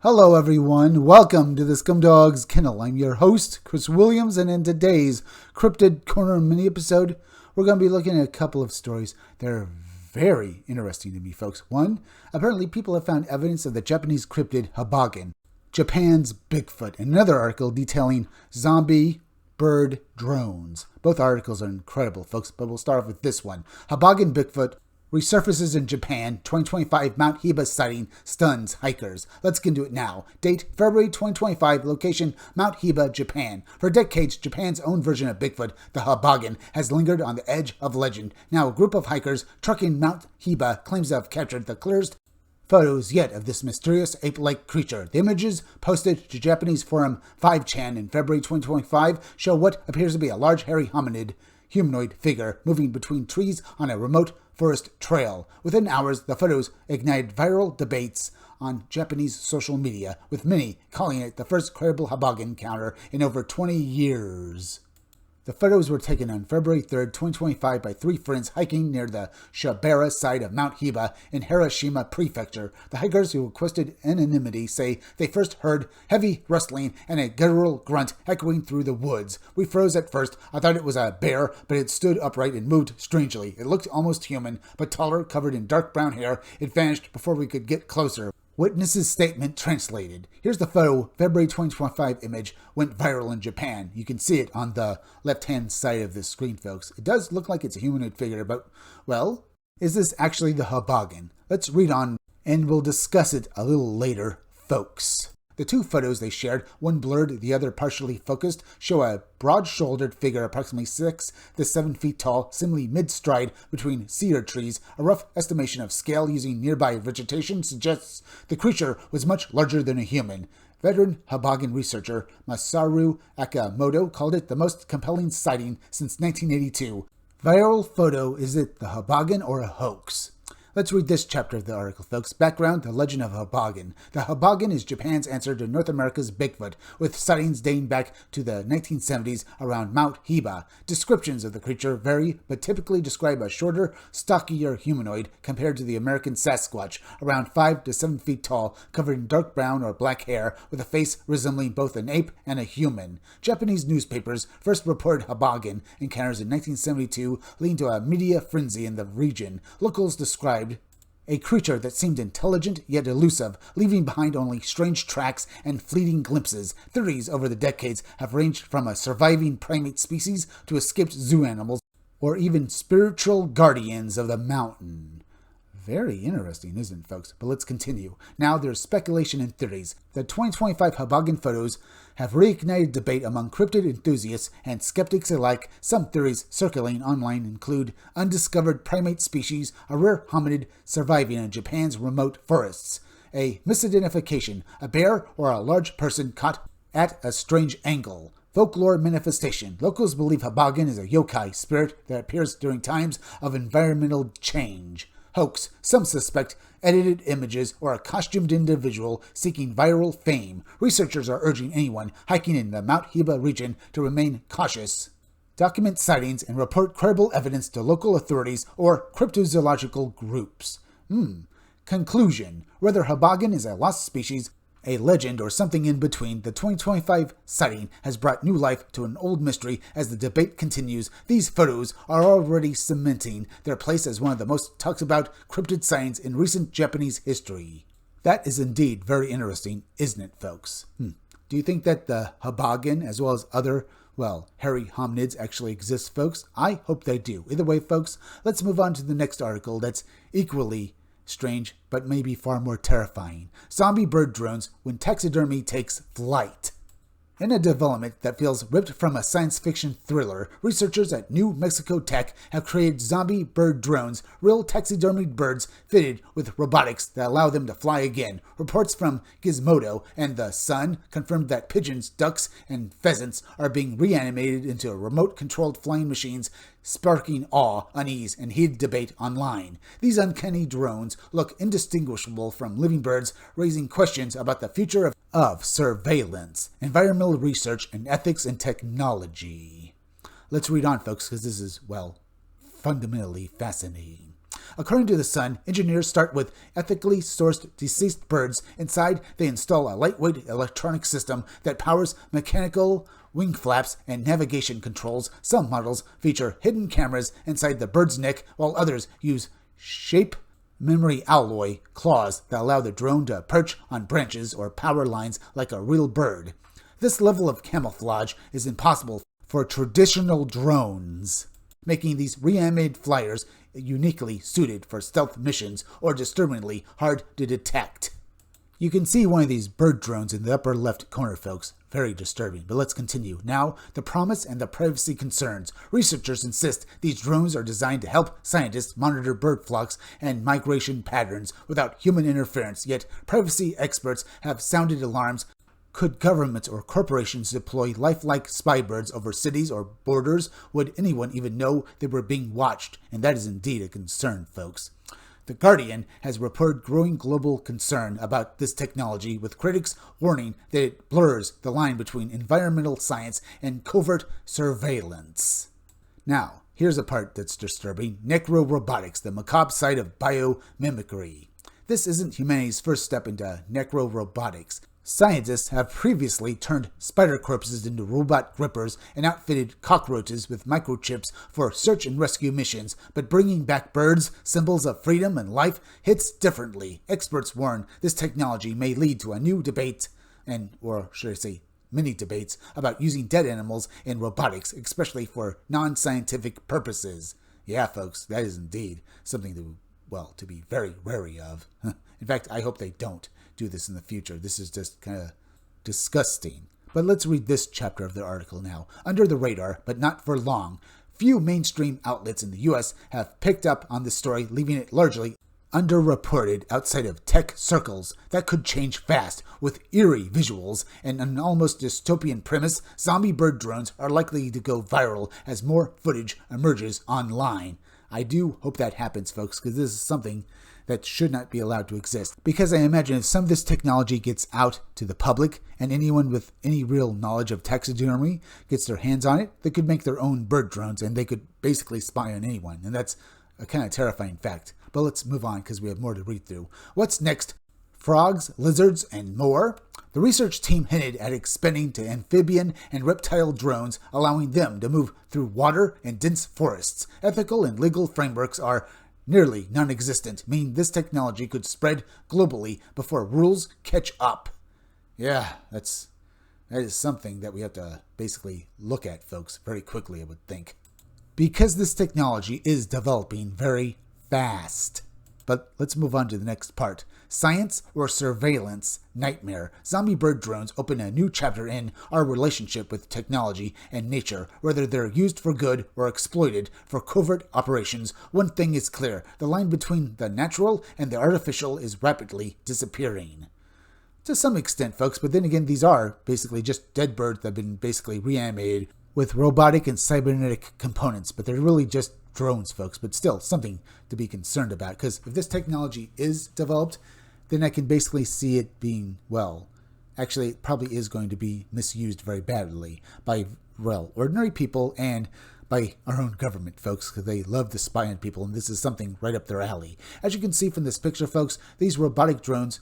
Hello everyone, welcome to the Scumdogs Kennel. I'm your host, Chris Williams, and in today's Cryptid Corner mini episode, we're going to be looking at a couple of stories that are very interesting to me, folks. One, apparently people have found evidence of the Japanese cryptid Hibagon, Japan's Bigfoot, and another article detailing zombie bird drones. Both articles are incredible, folks, but we'll start off with this one. Hibagon Bigfoot resurfaces in Japan. 2025 Mount Hiba sighting stuns hikers. Let's get into it now. Date February 2025. Location Mount Hiba, Japan. For decades, Japan's own version of Bigfoot, the Hibagon, has lingered on the edge of legend. Now, a group of hikers trekking Mount Hiba claims to have captured the clearest photos yet of this mysterious ape-like creature. The images posted to Japanese forum 5chan in February 2025 show what appears to be a large hairy humanoid figure moving between trees on a remote forest trail. Within hours, the photos ignited viral debates on Japanese social media, with many calling it the first credible Hibagon encounter in over 20 years. The photos were taken on February 3, 2025 by three friends hiking near the Shibara side of Mount Hiba in Hiroshima Prefecture. The hikers, who requested anonymity, say they first heard heavy rustling and a guttural grunt echoing through the woods. We froze at first. I thought it was a bear, but it stood upright and moved strangely. It looked almost human, but taller, covered in dark brown hair. It vanished before we could get closer. Witness's statement translated. Here's the photo. February 2025 image went viral in Japan. You can see it on the left-hand side of the screen, folks. It does look like it's a humanoid figure, but, well, is this actually the Hibagon? Let's read on, and we'll discuss it a little later, folks. The two photos they shared, one blurred, the other partially focused, show a broad-shouldered figure approximately 6 to 7 feet tall, seemingly mid-stride between cedar trees. A rough estimation of scale using nearby vegetation suggests the creature was much larger than a human. Veteran Hibagon researcher Masaru Akamoto called it the most compelling sighting since 1982. Viral photo, is it the Hibagon or a hoax? Let's read this chapter of the article, folks. Background, the legend of Hibagon. The Hibagon is Japan's answer to North America's Bigfoot, with sightings dating back to the 1970s around Mount Hiba. Descriptions of the creature vary, but typically describe a shorter, stockier humanoid compared to the American Sasquatch, around 5 to 7 feet tall, covered in dark brown or black hair, with a face resembling both an ape and a human. Japanese newspapers first reported Hibagon encounters in 1972, leading to a media frenzy in the region. Locals described a creature that seemed intelligent yet elusive, leaving behind only strange tracks and fleeting glimpses. Theories over the decades have ranged from a surviving primate species to escaped zoo animals, or even spiritual guardians of the mountain. Very interesting, isn't it, folks? But let's continue. Now there's speculation and theories. The 2025 Hibagon photos have reignited debate among cryptid enthusiasts and skeptics alike. Some theories circulating online include undiscovered primate species, a rare hominid surviving in Japan's remote forests, a misidentification, a bear or a large person caught at a strange angle. Folklore manifestation. Locals believe Hibagon is a yokai spirit that appears during times of environmental change. Hoax. Some suspect edited images or a costumed individual seeking viral fame. Researchers are urging anyone hiking in the Mount Hiba region to remain cautious. Document sightings and report credible evidence to local authorities or cryptozoological groups. Conclusion. Whether Hibagon is a lost species, a legend, or something in between, the 2025 sighting has brought new life to an old mystery. As the debate continues, these photos are already cementing their place as one of the most talked about cryptid sightings in recent Japanese history. That is indeed very interesting, isn't it, folks? Do you think that the Hibagon, as well as other, hairy hominids actually exist, folks? I hope they do. Either way, folks, let's move on to the next article that's equally strange, but maybe far more terrifying. Zombie bird drones when taxidermy takes flight. In a development that feels ripped from a science fiction thriller, researchers at New Mexico Tech have created zombie bird drones, real taxidermied birds fitted with robotics that allow them to fly again. Reports from Gizmodo and The Sun confirmed that pigeons, ducks, and pheasants are being reanimated into remote-controlled flying machines, sparking awe, unease, and heated debate online. These uncanny drones look indistinguishable from living birds, raising questions about the future of surveillance, environmental research, and ethics in technology. Let's read on, folks, because this is, fundamentally fascinating. According to The Sun, engineers start with ethically sourced deceased birds. Inside, they install a lightweight electronic system that powers mechanical wing flaps and navigation controls. Some models feature hidden cameras inside the bird's neck, while others use shape memory alloy claws that allow the drone to perch on branches or power lines like a real bird. This level of camouflage is impossible for traditional drones, making these reanimated flyers uniquely suited for stealth missions or disturbingly hard to detect. You can see one of these bird drones in the upper left corner, folks. Very disturbing, but let's continue. Now, the promise and the privacy concerns. Researchers insist these drones are designed to help scientists monitor bird flocks and migration patterns without human interference, yet privacy experts have sounded alarms. Could governments or corporations deploy lifelike spy birds over cities or borders? Would anyone even know they were being watched? And that is indeed a concern, folks. The Guardian has reported growing global concern about this technology, with critics warning that it blurs the line between environmental science and covert surveillance. Now, here's a part that's disturbing. Necrorobotics, the macabre side of biomimicry. This isn't humanity's first step into necrorobotics. Scientists have previously turned spider corpses into robot grippers and outfitted cockroaches with microchips for search and rescue missions, but bringing back birds, symbols of freedom and life, hits differently. Experts warn this technology may lead to a new debate, or should I say, many debates, about using dead animals in robotics, especially for non-scientific purposes. Yeah, folks, that is indeed something to be very wary of. In fact, I hope they don't do this in the future. This is just kind of disgusting. But let's read this chapter of the article now. Under the radar, but not for long, few mainstream outlets in the U.S. have picked up on this story, leaving it largely underreported outside of tech circles. That could change fast. With eerie visuals and an almost dystopian premise, zombie bird drones are likely to go viral as more footage emerges online. I do hope that happens, folks, because this is something that should not be allowed to exist. Because I imagine if some of this technology gets out to the public and anyone with any real knowledge of taxidermy gets their hands on it, they could make their own bird drones and they could basically spy on anyone. And that's a kind of terrifying fact. But let's move on because we have more to read through. What's next? Frogs, lizards, and more? The research team hinted at expanding to amphibian and reptile drones, allowing them to move through water and dense forests. Ethical and legal frameworks are nearly non-existent, meaning this technology could spread globally before rules catch up. Yeah, that is something that we have to basically look at, folks, very quickly, I would think. Because this technology is developing very fast. But let's move on to the next part. Science or surveillance nightmare. Zombie bird drones open a new chapter in our relationship with technology and nature. Whether they're used for good or exploited for covert operations, one thing is clear. The line between the natural and the artificial is rapidly disappearing. To some extent, folks, but then again, these are basically just dead birds that have been basically reanimated with robotic and cybernetic components, but they're really just drones, folks, but still something to be concerned about, because if this technology is developed, then I can basically see it being, actually it probably is going to be misused very badly by, ordinary people and by our own government, folks, because they love to spy on people, and this is something right up their alley. As you can see from this picture, folks, these robotic drones,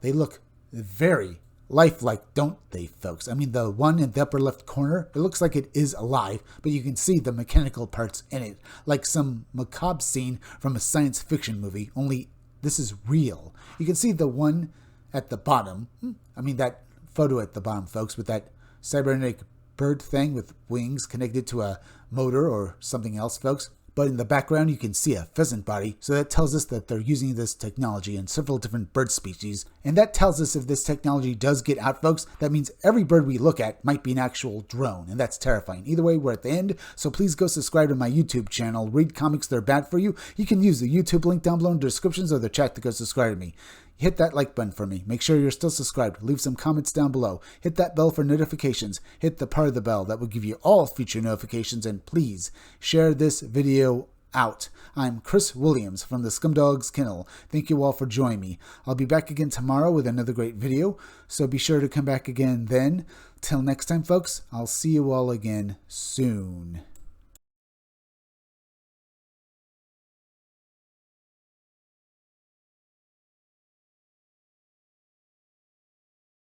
they look very lifelike, don't they, folks? I mean, the one in the upper left corner, it looks like it is alive, but you can see the mechanical parts in it, like some macabre scene from a science fiction movie, only this is real. You can see the one at the bottom, that photo at the bottom, folks, with that cybernetic bird thing with wings connected to a motor or something else, folks. But in the background, you can see a pheasant body, so that tells us that they're using this technology in several different bird species. And that tells us if this technology does get out, folks, that means every bird we look at might be an actual drone, and that's terrifying. Either way, we're at the end, so please go subscribe to my YouTube channel, Read Comics They're Bad For You. You can use the YouTube link down below in the descriptions or the chat to go subscribe to me. Hit that like button for me. Make sure you're still subscribed. Leave some comments down below. Hit that bell for notifications. Hit the part of the bell that will give you all future notifications. And please share this video out. I'm Chris Williams from the Scumdogs Kennel. Thank you all for joining me. I'll be back again tomorrow with another great video. So be sure to come back again then. Till next time, folks, I'll see you all again soon.